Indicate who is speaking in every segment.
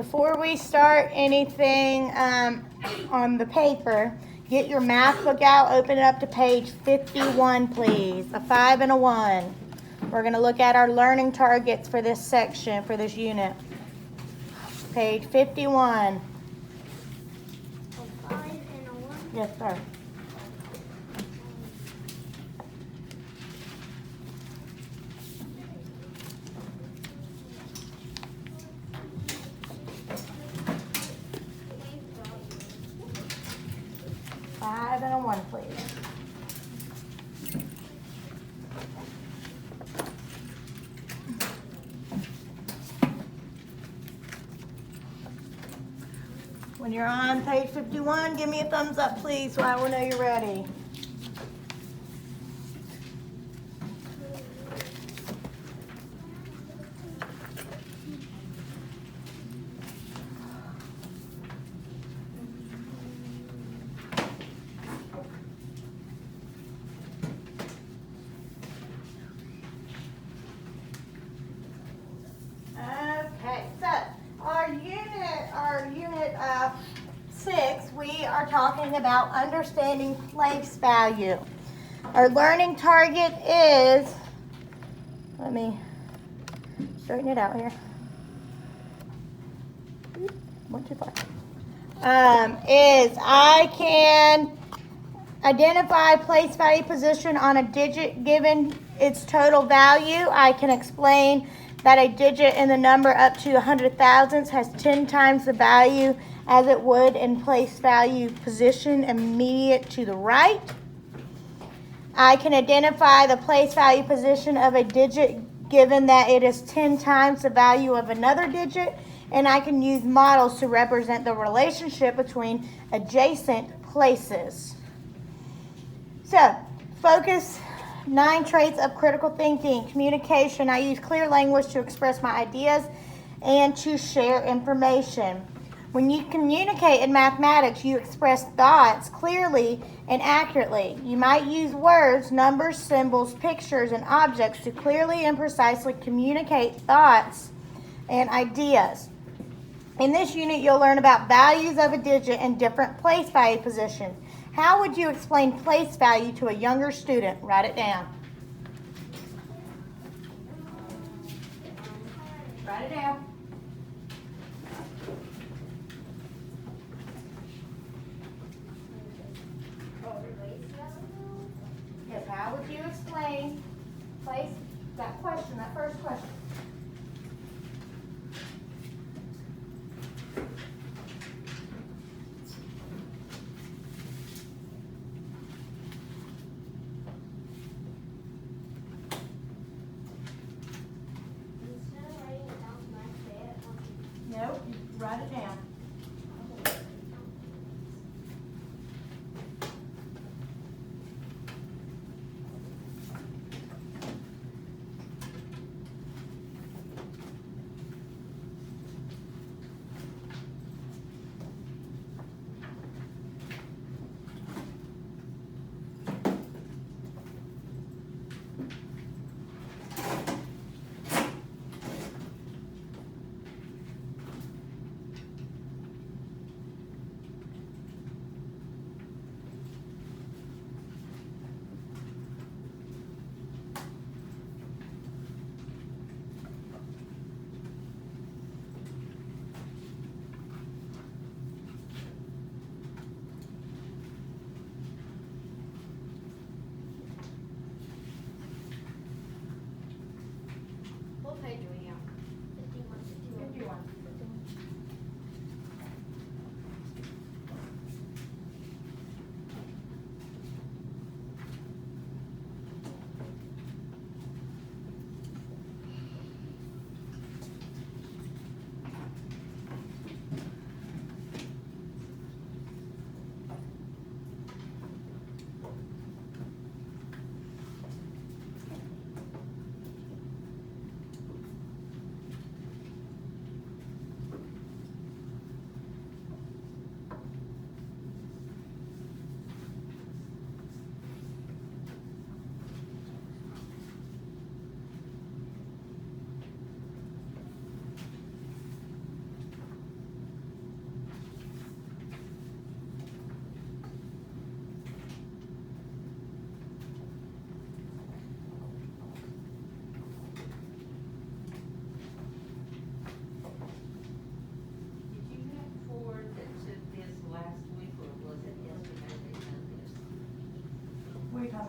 Speaker 1: Before we start anything on the paper, get your math book out, open it up to page 51, please. A 5 and a 1. We're going to look at our learning targets for this section, for this unit. Page 51.
Speaker 2: A 5 and a 1?
Speaker 1: Yes, sir. Five and a 1, please. When you're on page 51, give me a thumbs up, please, so I will know you're ready. Okay, so our unit 6, we are talking about understanding place value. Our learning target is, let me straighten it out here. Went too far. Is I can identify place value position on a digit given its total value. I can explain that a digit in the number up to 100 thousandths has 10 times the value as it would in place value position immediate to the right. I can identify the place value position of a digit given that it is 10 times the value of another digit, and I can use models to represent the relationship between adjacent places. So, focus. 9 traits of critical thinking. Communication. I use clear language to express my ideas and to share information. When you communicate in mathematics, you express thoughts clearly and accurately. You might use words, numbers, symbols, pictures, and objects to clearly and precisely communicate thoughts and ideas. In this unit, you'll learn about values of a digit and different place value positions. How would you explain place value to a younger student? Write it down. Write it down. Yes, how would you explain place, that question, that first question? Nope, write it down.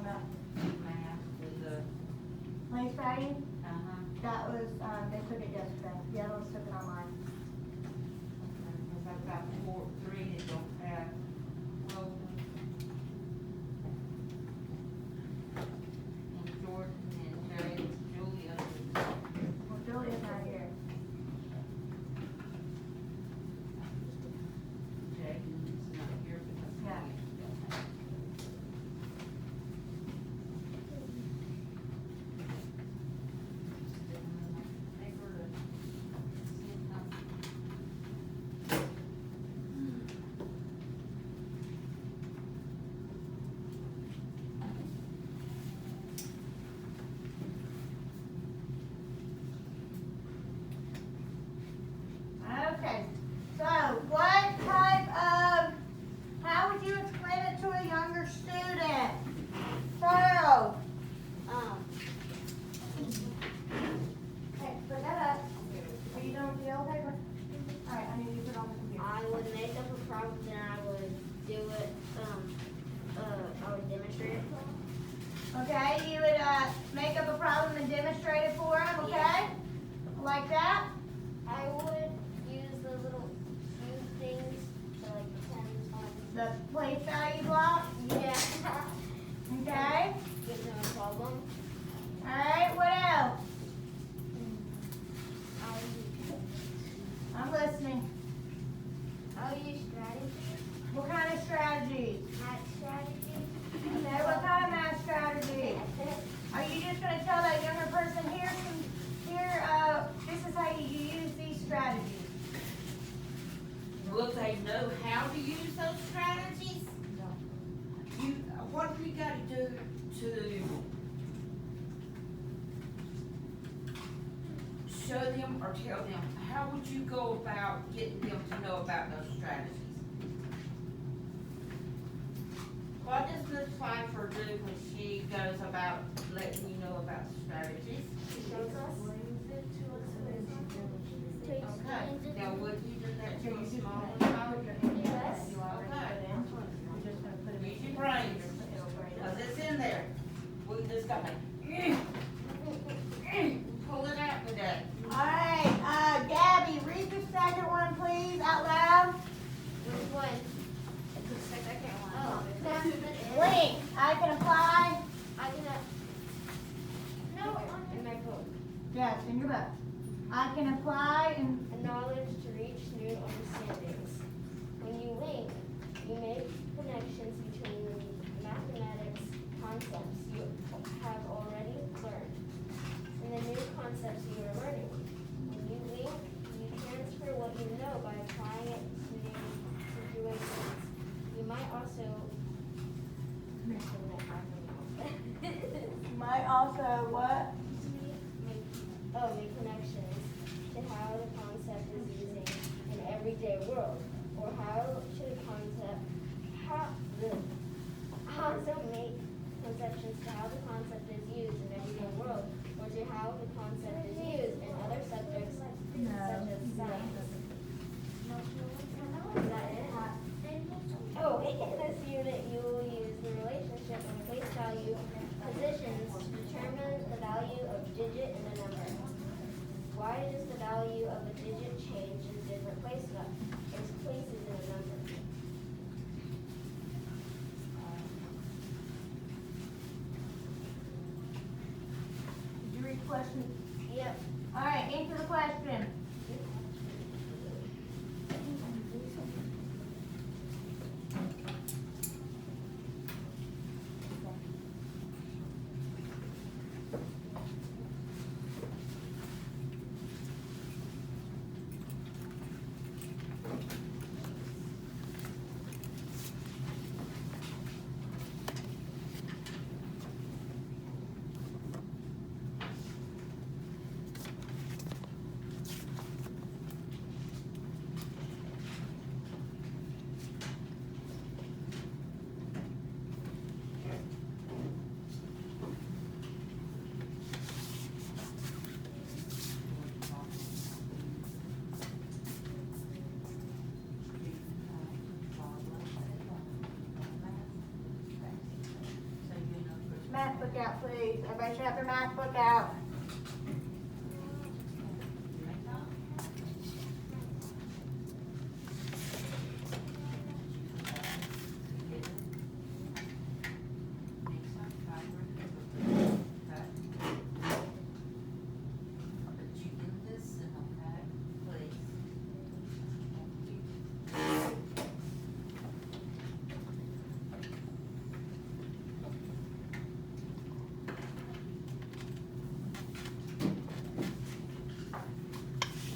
Speaker 1: talking about?
Speaker 2: Math with the,
Speaker 1: Place value?
Speaker 2: uh-huh.
Speaker 1: That was, they took it yesterday. The other ones took it online.
Speaker 2: Because I've got three that don't have Roland. And Jordan and Jerry and Julia.
Speaker 1: Well, Julia's not here.
Speaker 2: Jaden's not here because.
Speaker 1: Yeah. Okay, so what type of, how would you explain it to a younger student? Charles? Hey, put that up. Are you done with the yellow paper? Alright, I need you to put it on the computer.
Speaker 3: I would make up a problem, then I would do it, I would demonstrate it.
Speaker 1: Okay, you would, make up a problem and demonstrate it for him, okay? Like that?
Speaker 3: I would use the little cube things to like pretend on.
Speaker 1: The place value block,
Speaker 3: Yeah.
Speaker 1: okay?
Speaker 3: Give them a problem.
Speaker 1: Alright, what else?
Speaker 3: I'll
Speaker 1: I'm listening.
Speaker 3: use strategy.
Speaker 1: What kind of strategies?
Speaker 3: Math strategy.
Speaker 1: Okay, what kind of math strategy? Are you just gonna tell that younger person, this is how you use these strategies?
Speaker 2: Will they know how to use those strategies? You, what have you gotta do to show them or tell them, how would you go about getting them to know about those strategies? What does Ms. Pfeiffer do when she goes about letting you know about strategies?
Speaker 3: Shows us.
Speaker 2: Okay, now would you do that to a small child?
Speaker 3: Yes.
Speaker 2: Okay. Use your brains, cause it's in there. We just gotta pull it out with that.
Speaker 1: Alright, Gabby, read the second one please, out loud.
Speaker 3: Which one? The second one. Oh.
Speaker 1: Link, I can apply,
Speaker 3: I can, no, in my book.
Speaker 1: yes, in your book. I can apply and,
Speaker 3: A knowledge to reach new understandings. When you link, you make connections between the mathematics concepts you have already learned and the new concepts you are learning. When you link, you transfer what you know by applying it to new situations. You might also
Speaker 1: you might also, what?
Speaker 3: make connections to how the concept is using in everyday world, or how should a concept also make conceptions to how the concept is used in everyday world, or to how the concept is used in other subjects such as science. Is that it? Oh, in this unit you will use the relationship of place value positions to determine the value of digit in a number. Why does the value of a digit change in different places in a number?
Speaker 1: Did you read the question?
Speaker 3: Yep.
Speaker 1: Alright, answer the question. book out, please. Everybody should have their math book out.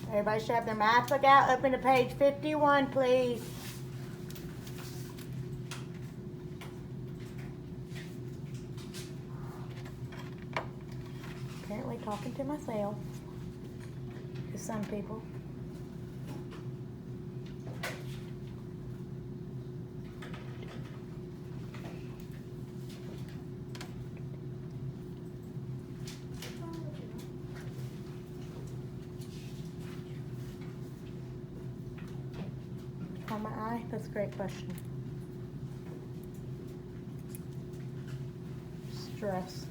Speaker 1: Everybody should have their math book out. Open to page 51, please. Apparently talking to myself. To some people. On my eye? That's a great question. Stress.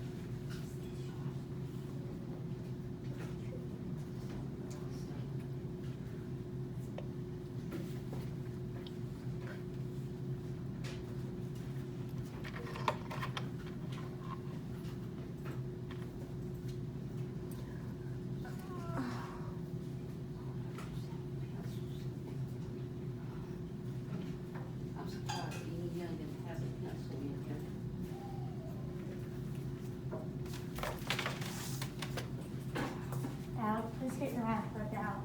Speaker 2: I'm surprised Ian Youngin hasn't penciled in here.
Speaker 1: Alex, please get your math book out.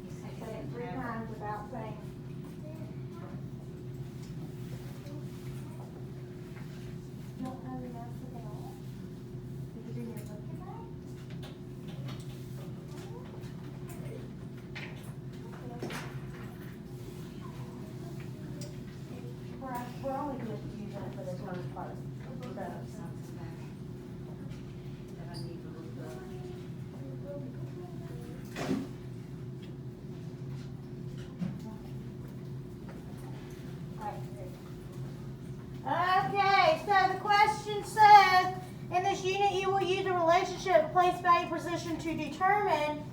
Speaker 2: He said he
Speaker 1: Say it
Speaker 2: didn't
Speaker 1: 3
Speaker 2: have it.
Speaker 1: times without saying. You don't know the math book at all? Is it in your book bag? We're only just using it for this first part. So,
Speaker 2: Something that I need to look up.
Speaker 1: Okay, so the question says, in this unit you will use a relationship place value position to determine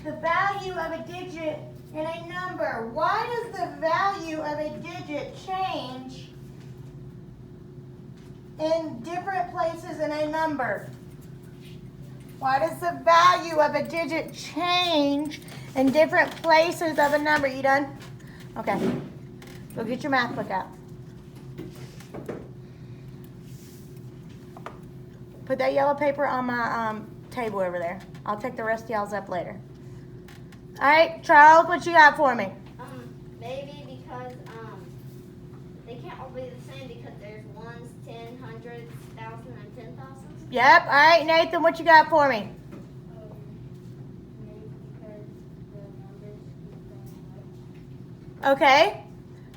Speaker 1: the value of a digit in a number. Why does the value of a digit change in different places in a number? Why does the value of a digit change in different places of a number? You done? Okay. Go get your math book out. Put that yellow paper on my table over there. I'll take the rest of y'all's up later. All right, Charles, what you got for me?
Speaker 3: Maybe because they can't all be the same because there's ones, 10, hundreds, thousand, and 10,000.
Speaker 1: Yep. All right, Nathan, what you got for me?
Speaker 3: Maybe because the numbers keep going up.
Speaker 1: Okay.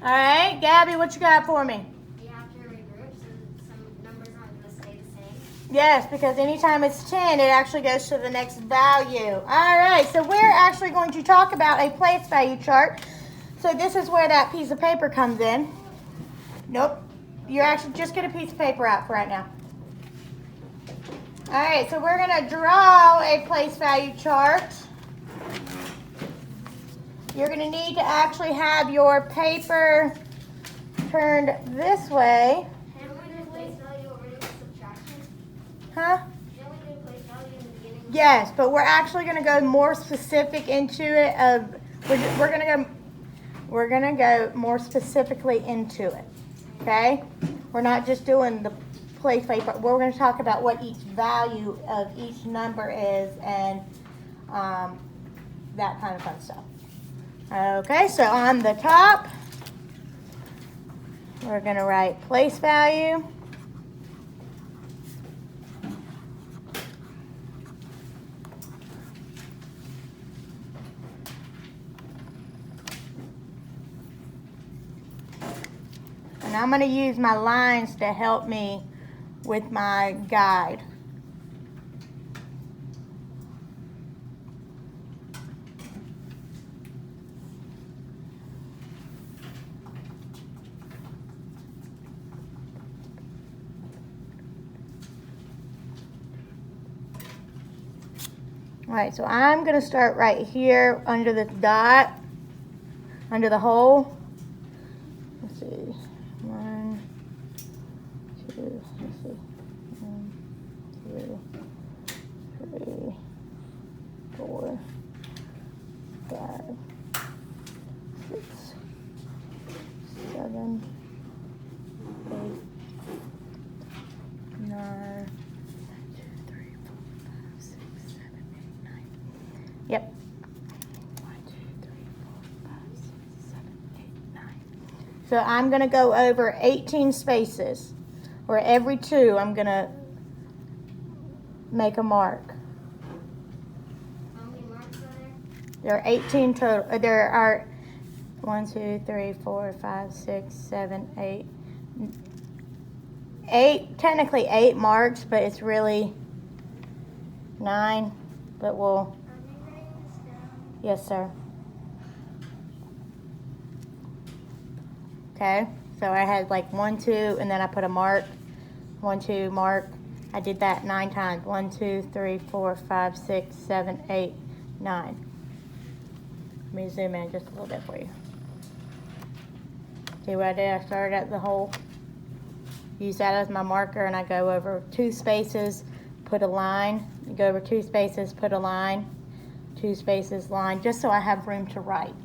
Speaker 1: All right, Gabby, what you got for me?
Speaker 3: You have to regroup so some numbers aren't going to stay the same.
Speaker 1: Yes, because anytime it's 10, it actually goes to the next value. All right, so we're actually going to talk about a place value chart. So this is where that piece of paper comes in. Nope. You're actually just get a piece of paper out for right now. All right, so we're going to draw a place value chart. You're going to need to actually have your paper turned this way.
Speaker 3: Can we do place value already with subtraction?
Speaker 1: Huh?
Speaker 3: Can we do place value in the beginning?
Speaker 1: Yes, but we're actually going to go more specific into it. We're gonna go more specifically into it. Okay? We're not just doing the place value, but we're going to talk about what each value of each number is and that kind of fun stuff. Okay, so on the top, we're going to write place value. And I'm going to use my lines to help me with my guide. Alright, so I'm gonna start right here under the dot, under the hole. Let's see. 1, 2, let's see. 1, 2, 3, 4, 5, 6, 7, 8, 9. Yep. 1, 2, 3, 4, 5, 6, 7, 8, 9. So I'm going to go over 18 spaces. Where every 2 I'm going to make a mark.
Speaker 3: How many marks are there?
Speaker 1: There are 18 total. There are 1, 2, 3, 4, 5, 6, 7, 8. 8, technically 8 marks, but it's really 9. But we'll.
Speaker 3: Are we writing this down?
Speaker 1: Yes, sir. Okay, so I had like 1, 2, and then I put a mark. 1, 2, mark. I did that 9 times. 1, 2, 3, 4, 5, 6, 7, 8, 9. Let me zoom in just a little bit for you. See what I did? I started at the hole. Use that as my marker, and I go over 2 spaces, put a line. Go over 2 spaces, put a line. 2 spaces, line, just so I have room to write.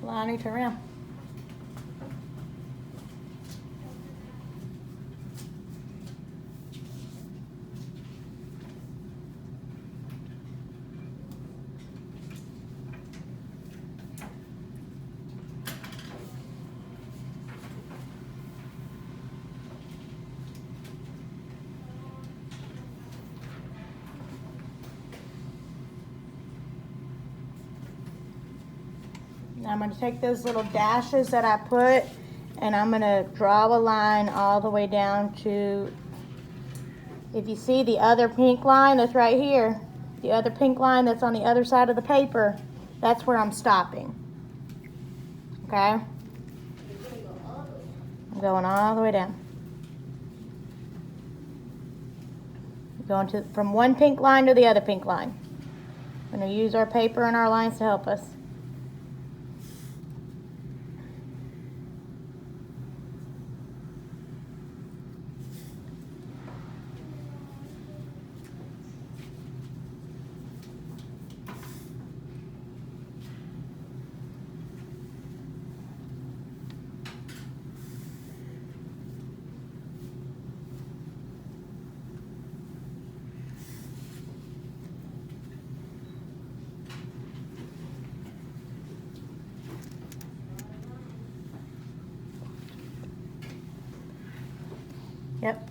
Speaker 1: Lonnie, turn around. Now I'm going to take those little dashes that I put, and I'm going to draw a line all the way down to, if you see the other pink line that's right here, the other pink line that's on the other side of the paper, that's where I'm stopping. Okay? I'm going all the way down. Going to from one pink line to the other pink line. I'm going to use our paper and our lines to help us. Yep.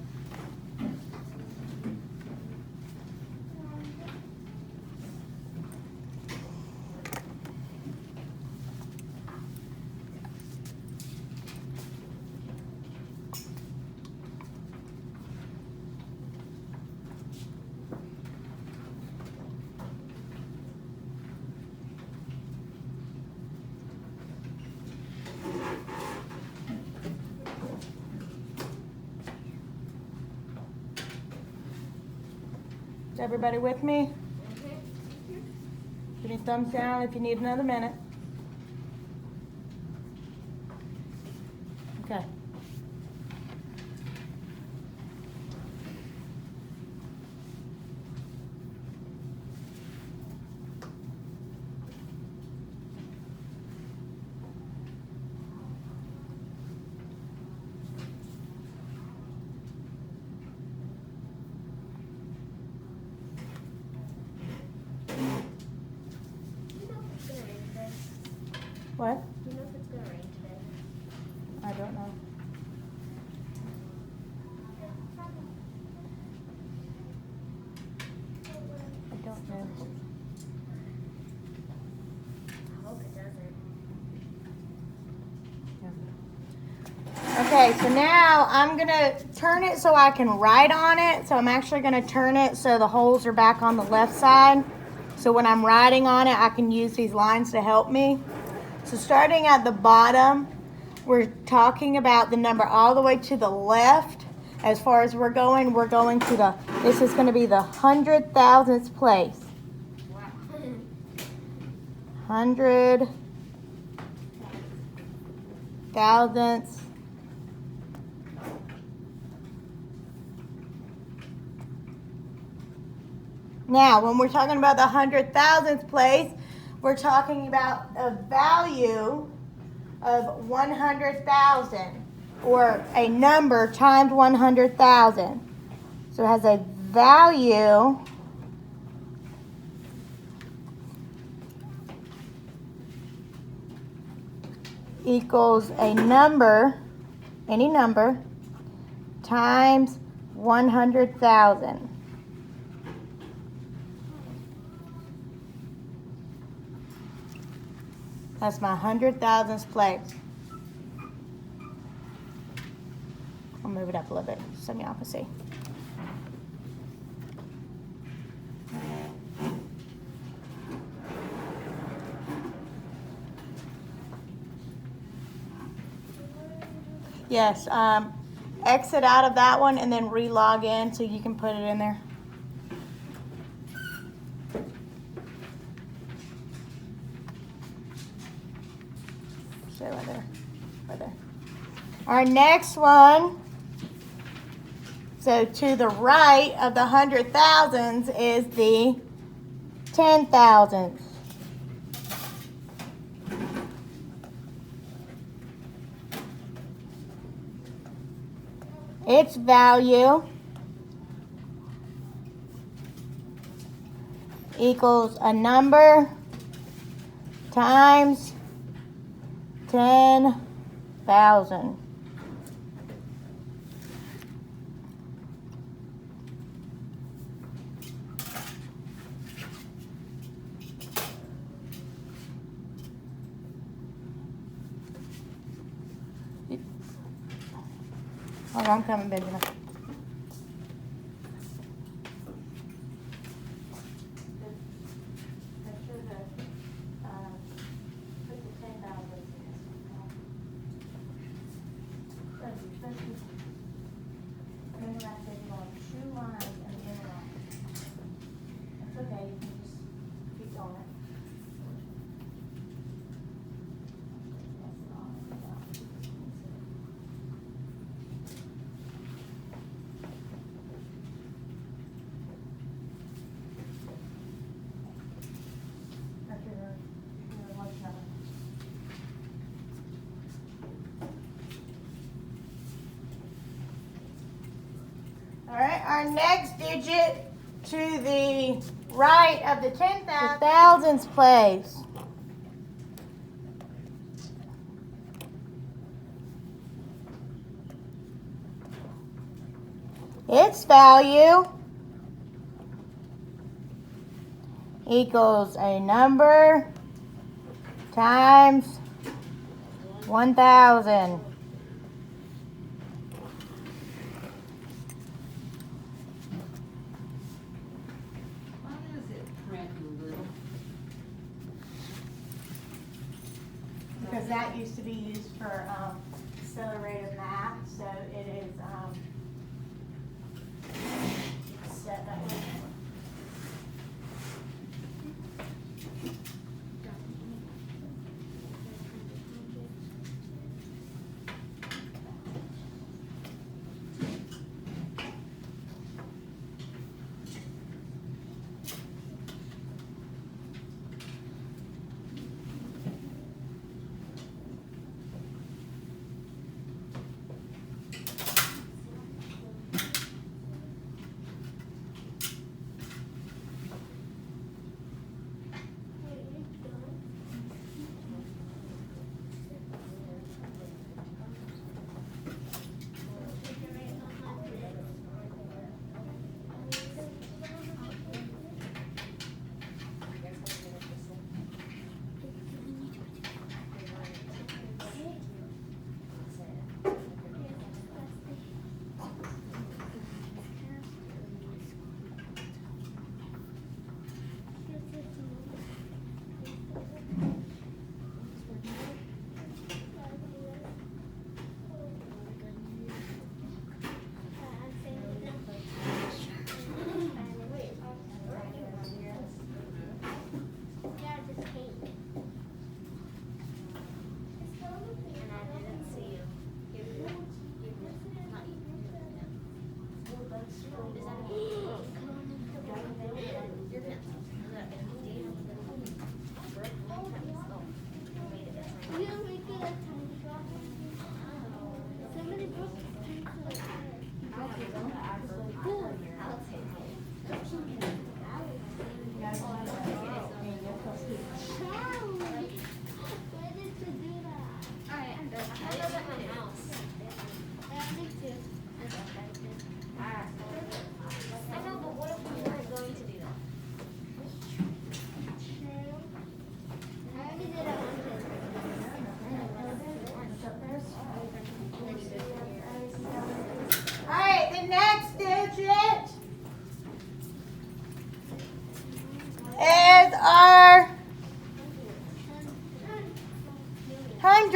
Speaker 1: Is everybody with me? Give me a thumbs down if you need another minute. Okay. What?
Speaker 3: Do you know if it's gonna rain today?
Speaker 1: I don't know. I don't know.
Speaker 3: I hope it doesn't.
Speaker 1: Okay, so now I'm gonna turn it so I can write on it. So I'm actually gonna turn it so the holes are back on the left side. So when I'm writing on it, I can use these lines to help me. So starting at the bottom, we're talking about the number all the way to the left. As far as we're going to this is gonna be the 100,000th place. 100,000th. Now, when we're talking about the 100,000th place, we're talking about a value of 100,000, or a number times 100,000. So it has a value equals a number, any number, times 100,000. That's my 100,000th place. I'll move it up a little bit so y'all can see. Yes, exit out of that one and then re-log in so you can put it in there. So right there, right there. Our next one, so to the right of the 100,000s is the 10,000s. Its value equals a number times 10,000. Hold on, I'm coming, Benjamin. All right, our next digit to the right of the 10,000, the thousands place. Its value equals a number times 1,000. Because that used to be used for accelerated math, so it is set that way.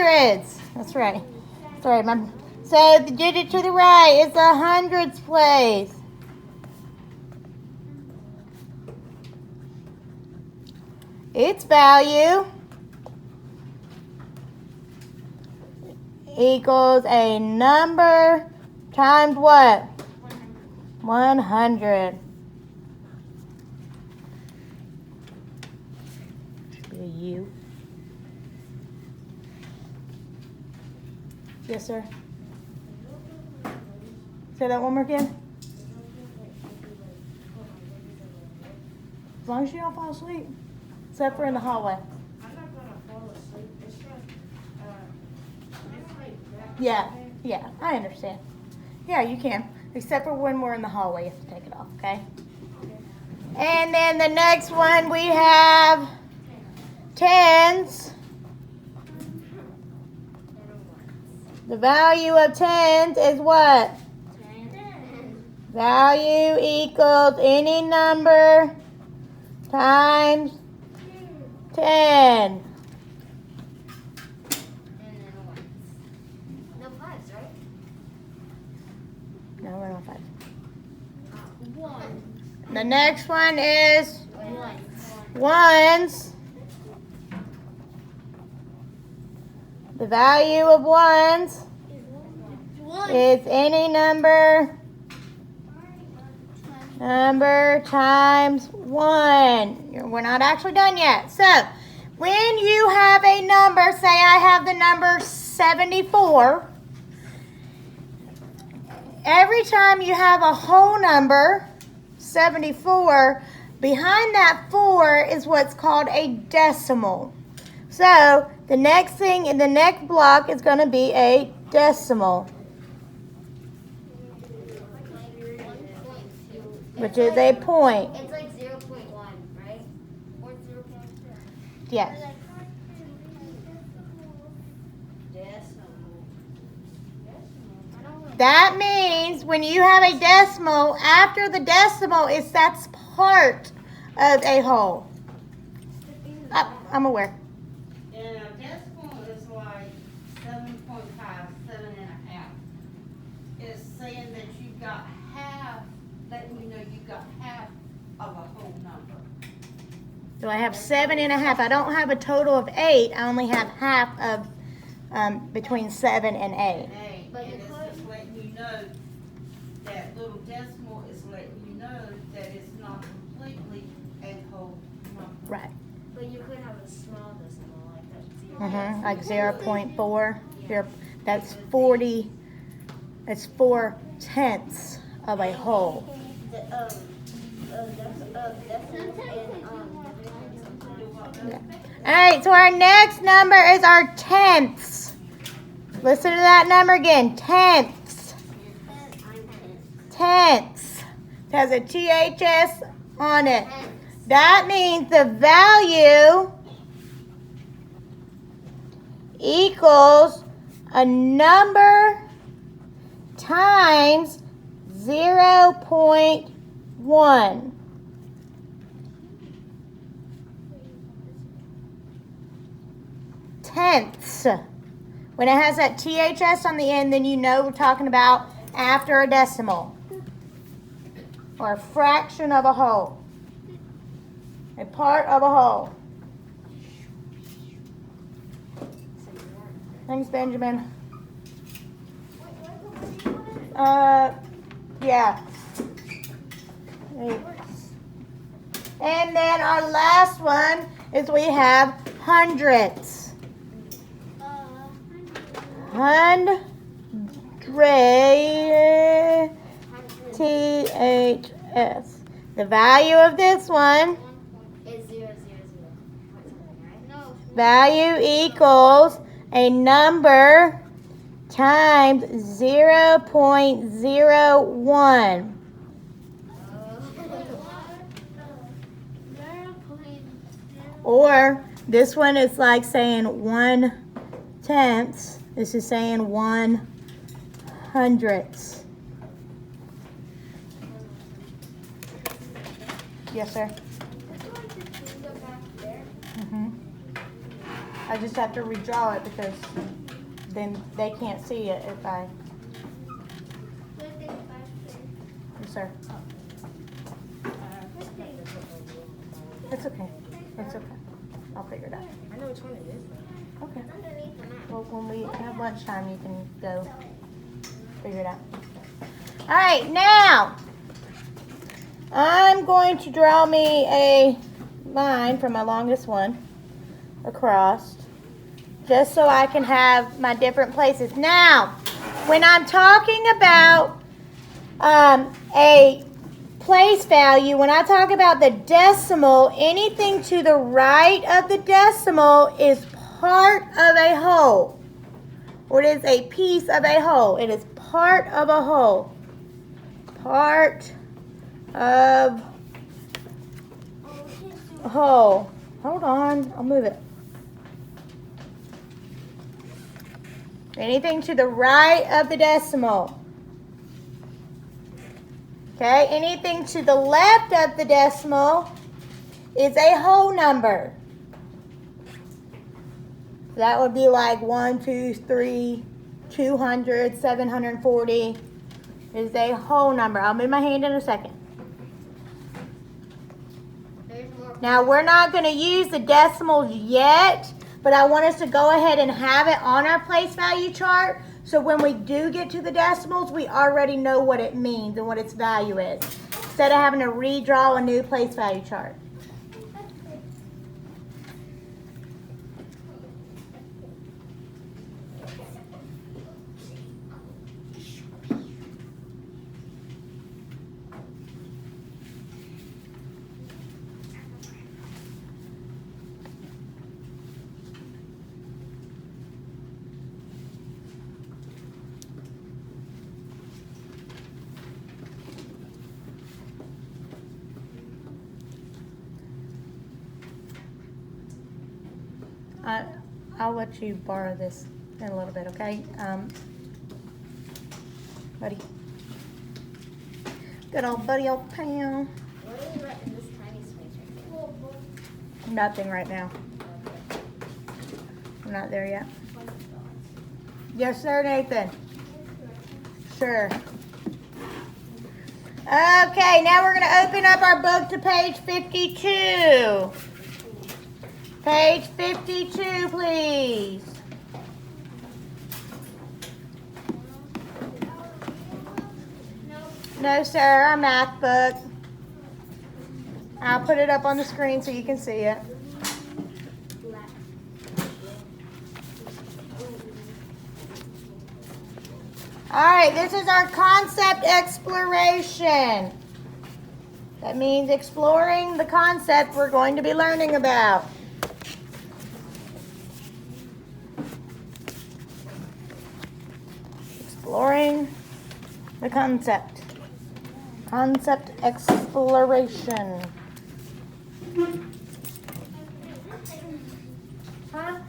Speaker 1: hundreds. That's right. Sorry, so the digit to the right is the hundreds place. Its value equals a number times what? 100. Should be a U. Yes, sir. Say that one more again. As long as you don't fall asleep. Except for in the hallway.
Speaker 2: I'm not gonna fall asleep, it's just, it's like that.
Speaker 1: Yeah, I understand. Yeah, you can. Except for when we're in the hallway, you have to take it off, okay? And then the next one we have tens. The value of tens is what? Value equals any number times 10.
Speaker 3: And then ones. No fives, right?
Speaker 1: No, we're not five.
Speaker 3: One.
Speaker 1: The next one is
Speaker 3: Ones.
Speaker 1: ones. The value of ones is any number times 1. We're not actually done yet. So, when you have a number, say I have the number 74, every time you have a whole number, 74, behind that 4 is what's called a decimal. So, the next thing in the next block is going to be a decimal, which is a point.
Speaker 3: It's like 0.1, right? Or 0.2.
Speaker 1: Yes. That means when you have a decimal, after the decimal, that's part of a whole. I'm aware.
Speaker 2: And a decimal is like 7.5, 7.5. It's saying that you got half, letting you know you got half of a whole number.
Speaker 1: So I have 7.5. I don't have a total of 8. I only have half of between 7 and 8.
Speaker 3: But
Speaker 2: And
Speaker 3: you
Speaker 2: it's
Speaker 3: could-
Speaker 2: just letting you know, that little decimal is letting you know that it's not completely a whole number.
Speaker 1: Right.
Speaker 3: But you could have a small decimal like that.
Speaker 1: Like 0.4. That's 40. It's 4/10 of a whole. Yeah. All right. So our next number is our tenths. Listen to that number again. Tenths. Tenths. It has a THS on it. That means the value equals a number times 0.1. Tenths. When it has that THS on the end, then you know we're talking about after a decimal or a fraction of a whole. A part of a whole. Thanks, Benjamin. Yeah. And then our last one is we have hundreds. THS. The value of this one,
Speaker 3: Is 0, 0, 0. Right? No.
Speaker 1: value equals a number times 0.01. Or this one is like saying 1/10. This is saying 1/100. Yes, sir. I just have to redraw it because then they can't see it if I, yes, sir. It's okay. It's okay. I'll figure it out.
Speaker 4: I know which one it is.
Speaker 1: Okay. Well, when we have lunchtime, you can go figure it out. All right, now I'm going to draw me a line from my longest one across, just so I can have my different places. Now, when I'm talking about a place value, when I talk about the decimal, anything to the right of the decimal is part of a whole, or it is a piece of a whole. It is part of a whole. Part of a whole. Hold on, I'll move it. Anything to the right of the decimal. Okay, anything to the left of the decimal is a whole number. So that would be like 1, 2, 3, 200, 740 is a whole number. I'll move my hand in a second. Now we're not going to use the decimals yet, but I want us to go ahead and have it on our place value chart. So when we do get to the decimals, we already know what it means and what its value is, instead of having to redraw a new place value chart. I'll let you borrow this in a little bit, okay? Buddy. Good old buddy, old pal.
Speaker 3: What do we write in this tiny space right there?
Speaker 1: Nothing right now. I'm not there yet. Yes, sir, Nathan. Sure. Okay, now we're going to open up our book to page 52. Page 52, please. No, sir, our math book. I'll put it up on the screen so you can see it. All right, this is our concept exploration. That means exploring the concept we're going to be learning about. Exploring the concept. Concept exploration. Huh?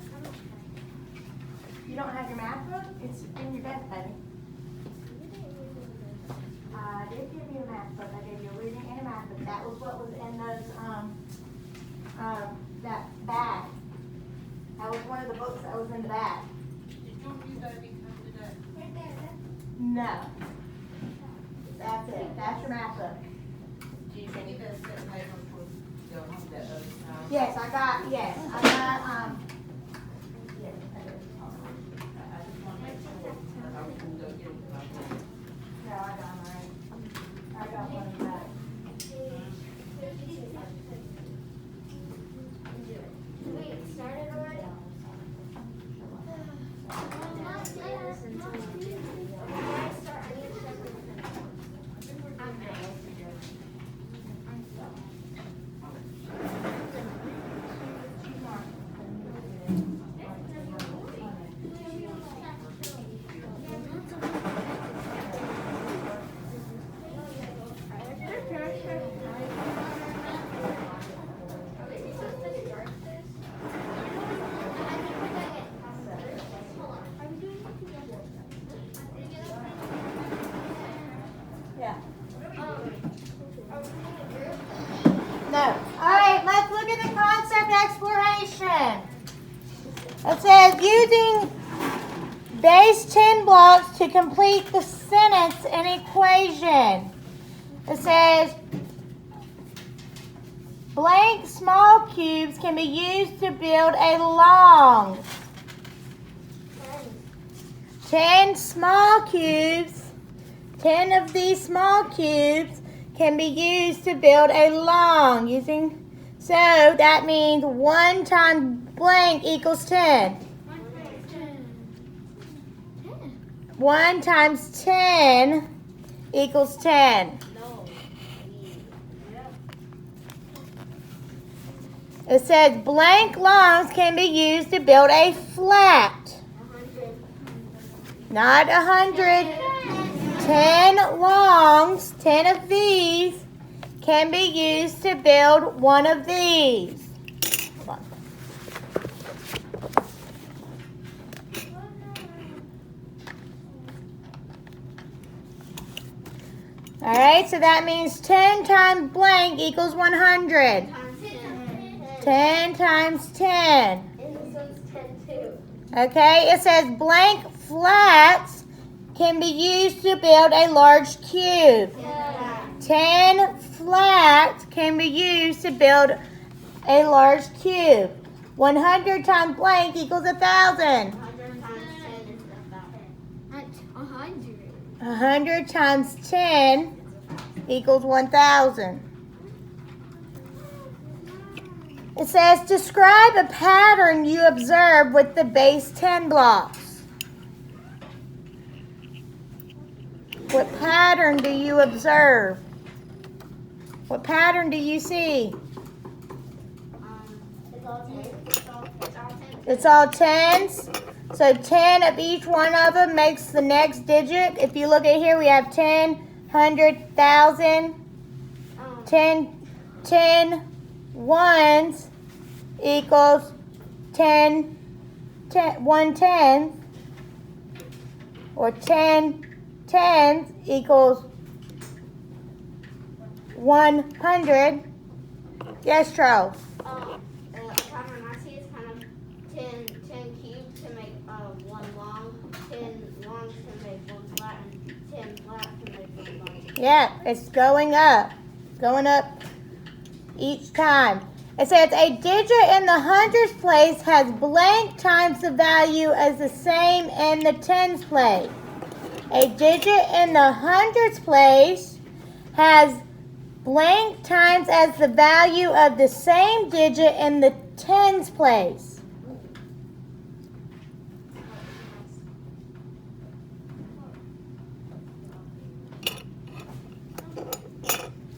Speaker 1: You don't have your math book? It's in your desk, buddy. I did give you a math book. I gave you a reading and a math book. That was what was in those, that bag. That was one of the books that was in the bag.
Speaker 2: Did you use that because today?
Speaker 1: No. That's it. That's your math book.
Speaker 2: Do you need that set paper for the other side?
Speaker 1: Yes, I got, yes, I got, yes, I did.
Speaker 2: I just want to make sure that I can go get it.
Speaker 1: No, I got mine. I got one of that.
Speaker 3: Wait, it started already?
Speaker 1: Yeah. No. All right, let's look at the concept exploration. It says using base 10 blocks to complete the sentence and equation. It says, blank small cubes can be used to build a long. 10 small cubes, 10 of these small cubes can be used to build a long so that means 1 times blank equals 10. 1 times 10 equals 10. It says blank longs can be used to build a flat. Not 100. 10 longs, 10 of these, can be used to build one of these. Hold on. All right, so that means 10 times blank equals 100. 10 times 10. Okay, it says blank flats can be used to build a large cube. 10 flats can be used to build a large cube. 100 times blank equals 1,000. 100 times 10 equals 1,000. It says, describe a pattern you observe with the base 10 blocks. What pattern do you observe? What pattern do you see? It's all tens. So 10 of each one of them makes the next digit. If you look at here, we have 10, 100, 1,000. 10 ones equals 1 tenth. Or 10 tens equals 100. Yes, Charles.
Speaker 3: Pattern I see is kind of 10 cubes to make one long, 10 longs to make one flat, and 10 flats to make one long.
Speaker 1: Yeah, it's going up. It's going up each time. It says a digit in the hundreds place has blank times the value as the same in the tens place. A digit in the hundreds place has blank times as the value of the same digit in the tens place.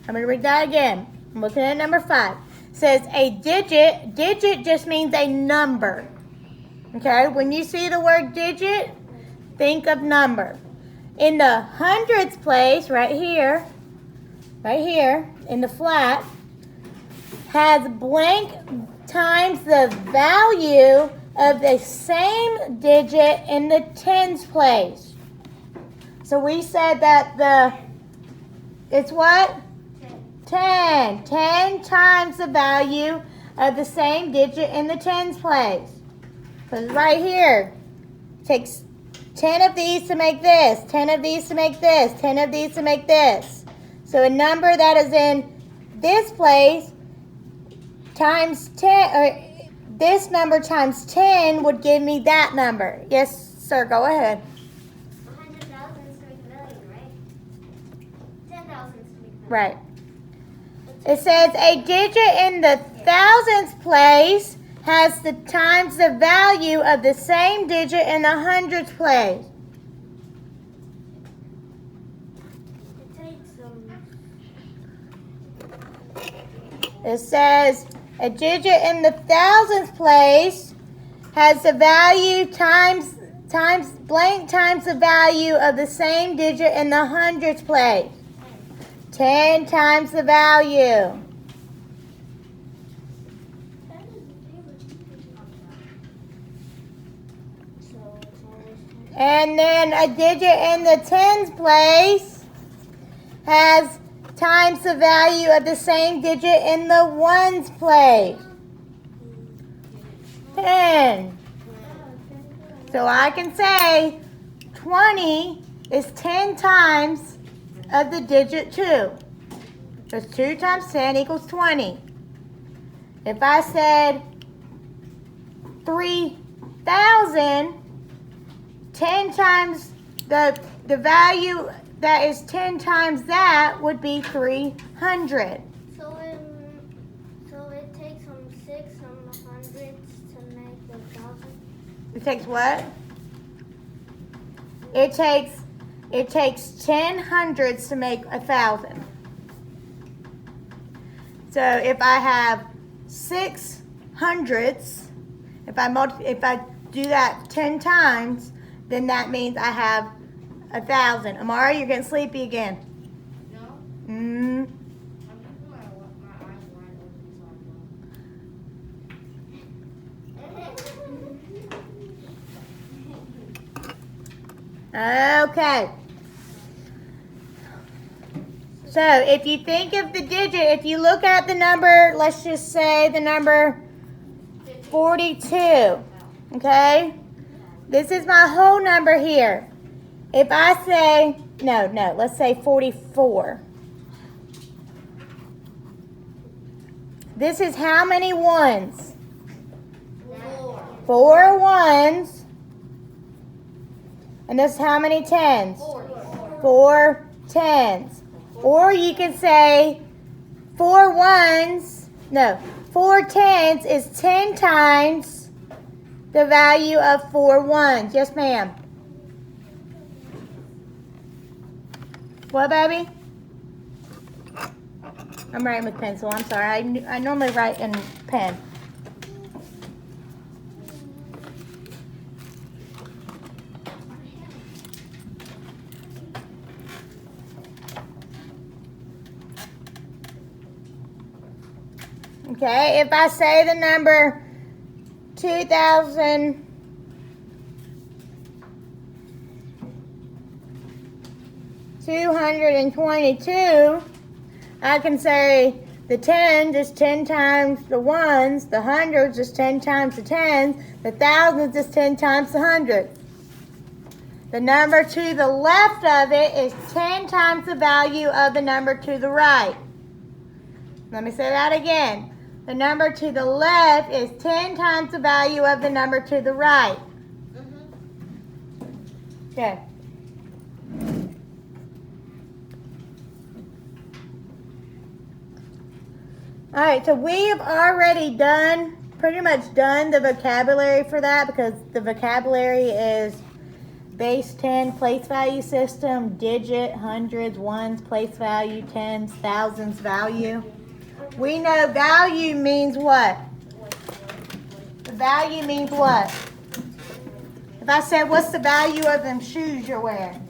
Speaker 1: I'm going to read that again. I'm looking at number 5. It says a digit just means a number. Okay, when you see the word digit, think of number. In the hundreds place, right here, in the flat, has blank times the value of the same digit in the tens place. So we said that it's what? 10. 10 times the value of the same digit in the tens place. Because right here, it takes 10 of these to make this, 10 of these to make this, 10 of these to make this. So a number that is in this place times 10, or this number times 10 would give me that number. Yes, sir, go ahead.
Speaker 3: 100,000 is to make a million, right? 10,000 is to make a million.
Speaker 1: Right. It says a digit in the thousands place has the times the value of the same digit in the hundreds place. It says a digit in the thousands place has the value times blank times the value of the same digit in the hundreds place. 10 times the value. And then a digit in the tens place has times the value of the same digit in the ones place. 10. So I can say 20 is 10 times of the digit 2. Because 2 times 10 equals 20. If I said 3,000, 10 times the value that is 10 times that would be 300.
Speaker 3: So it takes 6 hundreds to make 1,000.
Speaker 1: It takes what? It takes 10 hundreds to make 1,000. So if I have 6 hundredths, if I do that 10 times, then that means I have 1,000. Amara, you're getting sleepy again.
Speaker 2: No,
Speaker 1: Mm.
Speaker 2: I'm keeping my eyes wide open so I don't.
Speaker 1: Okay. So if you think of the digit, if you look at the number, let's just say the number 42. Okay? This is my whole number here. If I say, no, let's say 44. This is how many ones? 4 ones. And this is how many tens? 4 tens. Or you can say 4 ones, no, 4 tens is 10 times the value of 4 ones. Yes, ma'am. What, baby? I'm writing with pencil. I'm sorry. I normally write in pen. Okay, if I say the number 2,222, I can say the 10 is 10 times the ones, the hundreds is 10 times the tens, the thousands is 10 times the hundreds. The number to the left of it is 10 times the value of the number to the right. Let me say that again. The number to the left is 10 times the value of the number to the right. Okay. All right, so we have already pretty much done the vocabulary for that, because the vocabulary is base 10, place value system, digit, hundreds, ones, place value, tens, thousands, value. We know value means what? The value means what? If I said, what's the value of them shoes you're wearing?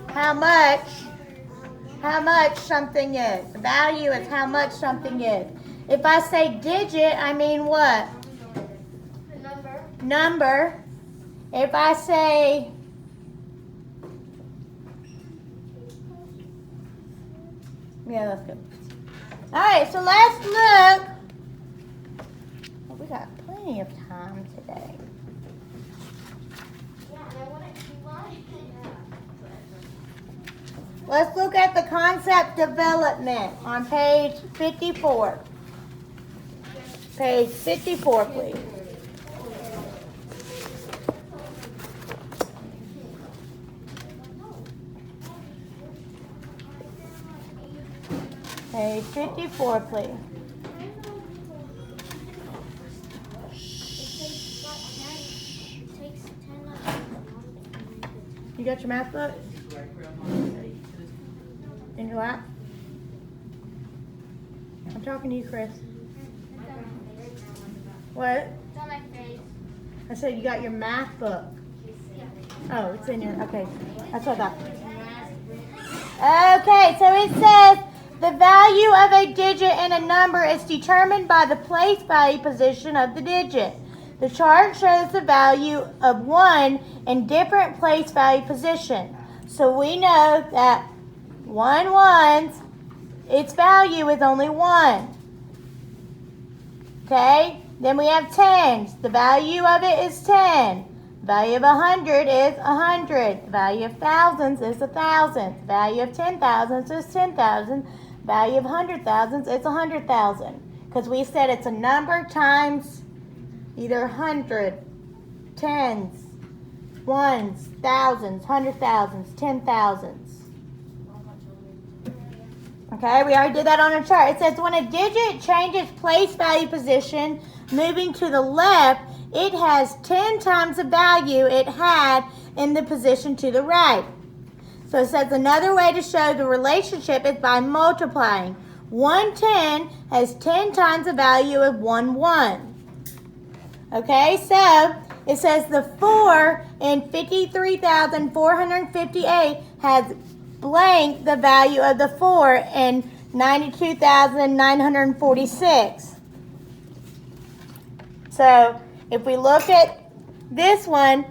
Speaker 1: How much something is. The value is how much something is. If I say digit, I mean what? Number. If I say yeah, that's good. All right, so let's look. Oh, we got plenty of time today. Let's look at the concept development on page 54. Page 54, please. Page 54, please. You got your math book? In your lap? I'm talking to you, Chris. What?
Speaker 3: It's on my face.
Speaker 1: I said you got your math book. Oh, it's in your, okay. That's what I thought. Okay, so it says the value of a digit and a number is determined by the place value position of the digit. The chart shows the value of 1 in different place value position. So we know that 1 ones, its value is only 1. Okay? Then we have tens. The value of it is 10. The value of 100 is 100. The value of thousands is 1,000. The value of 10,000s is 10,000. The value of 100,000s is 100,000. Because we said it's a number times either 100, tens, ones, thousands, 100,000s, 10,000s. Okay, we already did that on our chart. It says when a digit changes place value position, moving to the left, it has 10 times the value it had in the position to the right. So it says another way to show the relationship is by multiplying. 110 has 10 times the value of 1. Okay, so it says the 4 in 53,458 has blank the value of the 4 in 92,946. So if we look at this one,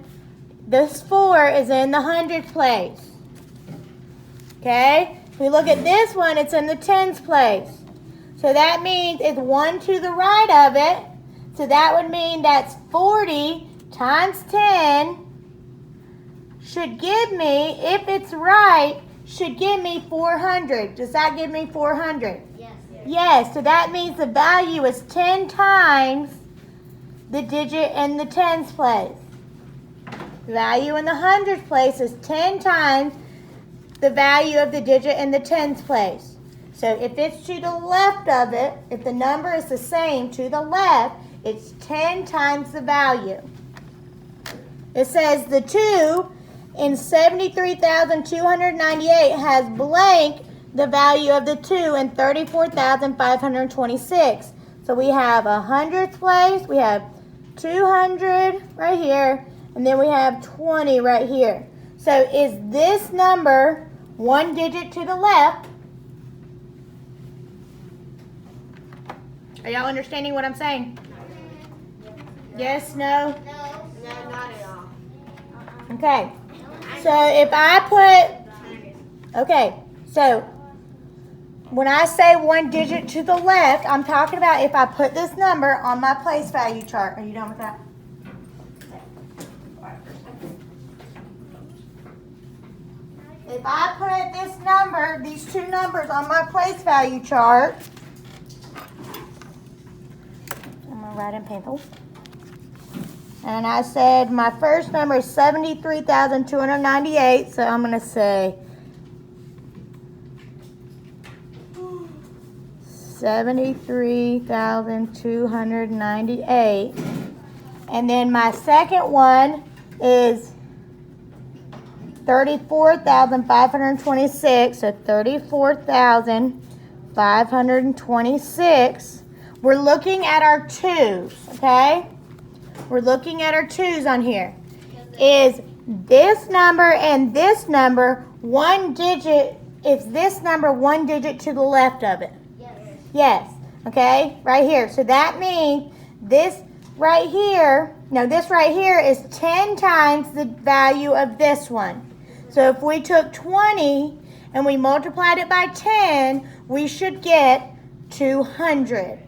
Speaker 1: this 4 is in the hundredth place. Okay? If we look at this one, it's in the tens place. So that means it's 1 to the right of it. So that would mean that's 40 times 10 should give me, if it's right, should give me 400. Does that give me 400?
Speaker 3: Yes.
Speaker 1: Yes, so that means the value is 10 times the digit in the tens place. The value in the hundredth place is 10 times the value of the digit in the tens place. So if it's to the left of it, if the number is the same to the left, it's 10 times the value. It says the 2 in 73,298 has blank the value of the 2 in 34,526. So we have a hundredth place, we have 200 right here, and then we have 20 right here. So is this number one digit to the left? Are y'all understanding what I'm saying? Yes, no?
Speaker 3: No, not at all.
Speaker 1: Okay. So if I put, okay, so when I say one digit to the left, I'm talking about if I put this number on my place value chart. Are you done with that? If I put this number, these two numbers on my place value chart, I'm going to write in pencil. And I said my first number is 73,298, so I'm going to say 73,298. And then my second one is 34,526, so 34,526. We're looking at our twos, okay? We're looking at our twos on here. Is this number and this number one digit, is this number one digit to the left of it?
Speaker 3: Yes.
Speaker 1: Yes, okay, right here. So that means this right here, no, this right here is 10 times the value of this one. So if we took 20 and we multiplied it by 10, we should get 200.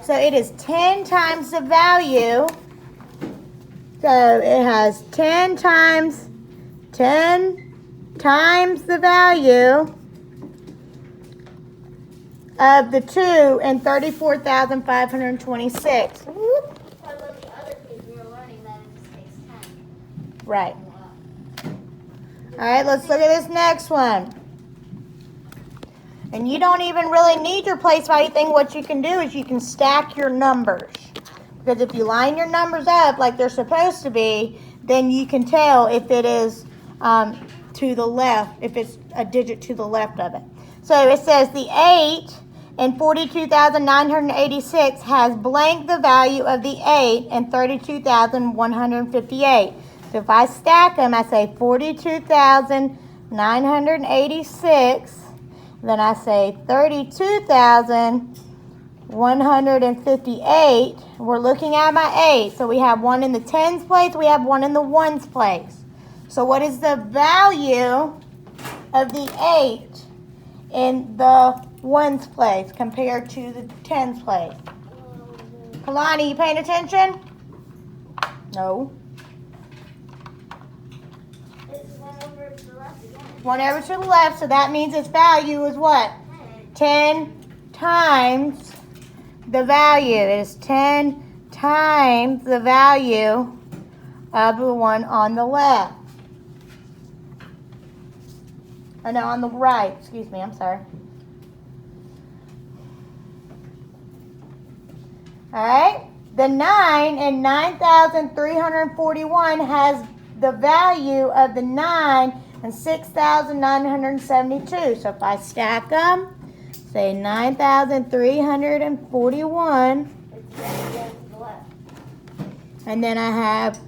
Speaker 1: So it is 10 times the value. So it has 10 times the value of the 2 and 34,526.
Speaker 3: But with the other page, we were learning that it just takes 10.
Speaker 1: Right. All right, let's look at this next one. And you don't even really need your place value thing. What you can do is you can stack your numbers. Because if you line your numbers up like they're supposed to be, then you can tell if it is to the left, if it's a digit to the left of it. So it says the 8 in 42,986 has blank the value of the 8 in 32,158. So if I stack them, I say 42,986, then I say 32,158. We're looking at my 8. So we have one in the tens place, we have one in the ones place. So what is the value of the 8 in the ones place compared to the tens place? Kalani, you paying attention? No.
Speaker 3: It's 1 over to the left again.
Speaker 1: 1 over to the left, so that means its value is what? 10 times the value. It is 10 times the value of the one on the left. Oh, no, on the right. Excuse me, I'm sorry. All right. The 9 in 9,341 has the value of the 9 and 6,972. So if I stack them, say 9,341,
Speaker 3: It's again to the left.
Speaker 1: and then I have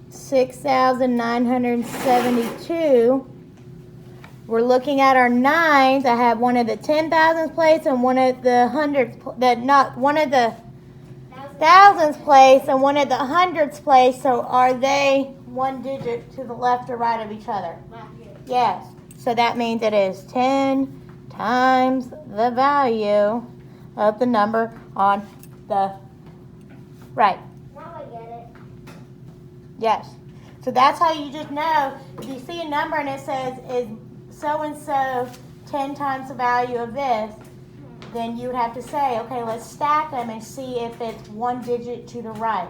Speaker 1: 6,972. We're looking at our 9s. I have one of the 10,000s place and one of the hundreds, one of the thousands place and one of the hundreds place. So are they one digit to the left or right of each other?
Speaker 3: Left here.
Speaker 1: Yes. So that means it is 10 times the value of the number on the right.
Speaker 3: Now I get it.
Speaker 1: Yes. So that's how you just know. If you see a number and it says is so and so 10 times the value of this, then you would have to say, okay, let's stack them and see if it's one digit to the right.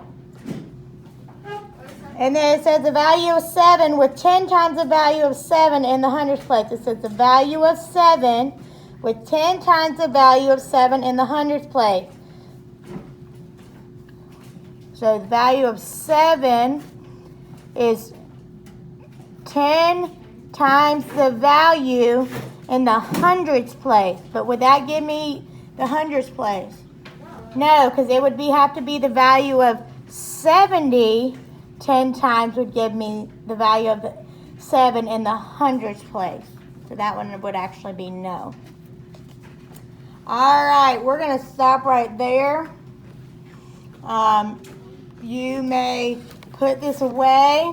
Speaker 1: And then it says the value of 7 with 10 times the value of 7 in the hundreds place. It says the value of 7 with 10 times the value of 7 in the hundreds place. So the value of 7 is 10 times the value in the hundreds place. But would that give me the hundreds place? No, because it would have to be the value of 70. 10 times would give me the value of the 7 in the hundreds place. So that one would actually be no. All right, we're going to stop right there. You may put this away.